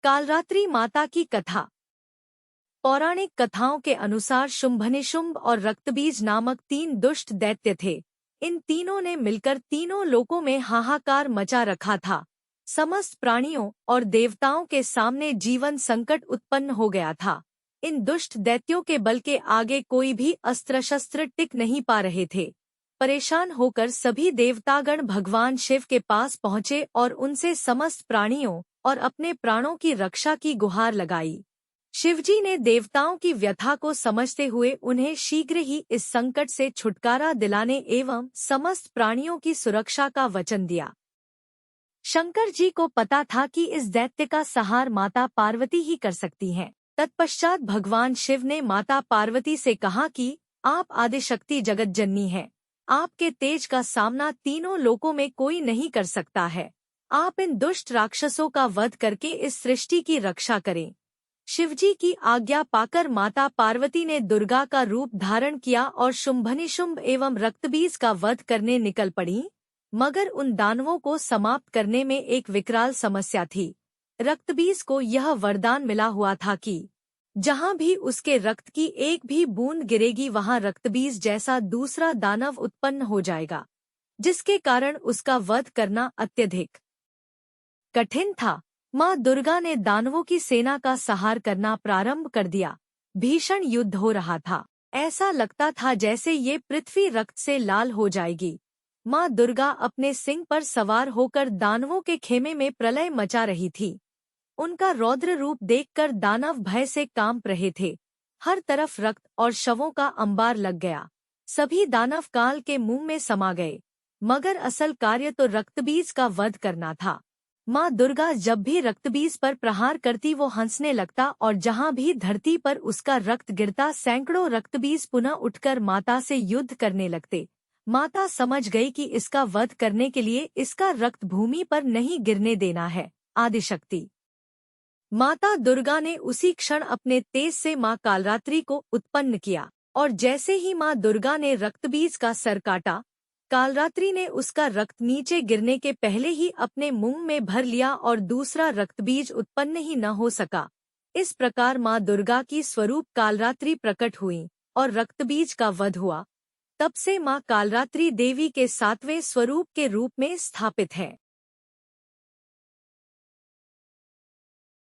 कालरात्रि माता की कथा। पौराणिक कथाओं के अनुसार शुंभनिशुंभ और रक्तबीज नामक 3 दुष्ट दैत्य थे। इन तीनों ने मिलकर तीनों लोकों में हाहाकार मचा रखा था। समस्त प्राणियों और देवताओं के सामने जीवन संकट उत्पन्न हो गया था। इन दुष्ट दैत्यों के बल के आगे कोई भी अस्त्र शस्त्र टिक नहीं पा रहे थे। परेशान होकर सभी देवतागण भगवान शिव के पास पहुँचे और उनसे समस्त प्राणियों और अपने प्राणों की रक्षा की गुहार लगाई। शिवजी ने देवताओं की व्यथा को समझते हुए उन्हें शीघ्र ही इस संकट से छुटकारा दिलाने एवं समस्त प्राणियों की सुरक्षा का वचन दिया। शंकर जी को पता था कि इस दैत्य का संहार माता पार्वती ही कर सकती हैं। तत्पश्चात भगवान शिव ने माता पार्वती से कहा कि आप आदिशक्ति जगतजननी हैं। आपके तेज का सामना तीनों लोकों में कोई नहीं कर सकता है। आप इन दुष्ट राक्षसों का वध करके इस सृष्टि की रक्षा करें। शिवजी की आज्ञा पाकर माता पार्वती ने दुर्गा का रूप धारण किया और शुंभनिशुंभ एवं रक्तबीज का वध करने निकल पड़ी। मगर उन दानवों को समाप्त करने में एक विकराल समस्या थी। रक्तबीज को यह वरदान मिला हुआ था कि जहां भी उसके रक्त की एक भी बूंद गिरेगी वहां रक्तबीज जैसा दूसरा दानव उत्पन्न हो जाएगा, जिसके कारण उसका वध करना अत्यधिक कठिन था। मां दुर्गा ने दानवों की सेना का संहार करना प्रारंभ कर दिया। भीषण युद्ध हो रहा था। ऐसा लगता था जैसे ये पृथ्वी रक्त से लाल हो जाएगी। मां दुर्गा अपने सिंह पर सवार होकर दानवों के खेमे में प्रलय मचा रही थी। उनका रौद्र रूप देखकर दानव भय से कांप रहे थे। हर तरफ रक्त और शवों का अंबार लग गया। सभी दानव काल के मुंह में समा गए। मगर असल कार्य तो रक्तबीज का वध करना था। मां दुर्गा जब भी रक्तबीज पर प्रहार करती वो हंसने लगता और जहां भी धरती पर उसका रक्त गिरता सैकड़ों रक्तबीज पुनः उठकर माता से युद्ध करने लगते। माता समझ गई कि इसका वध करने के लिए इसका रक्त भूमि पर नहीं गिरने देना है। आदिशक्ति माता दुर्गा ने उसी क्षण अपने तेज से मां कालरात्रि को उत्पन्न किया और जैसे ही मां दुर्गा ने रक्तबीज का सर काटा, कालरात्रि ने उसका रक्त नीचे गिरने के पहले ही अपने मुंह में भर लिया और दूसरा रक्तबीज उत्पन्न ही न हो सका। इस प्रकार मां दुर्गा की स्वरूप कालरात्रि प्रकट हुई और रक्तबीज का वध हुआ। तब से मां कालरात्रि देवी के 7वें स्वरूप के रूप में स्थापित है।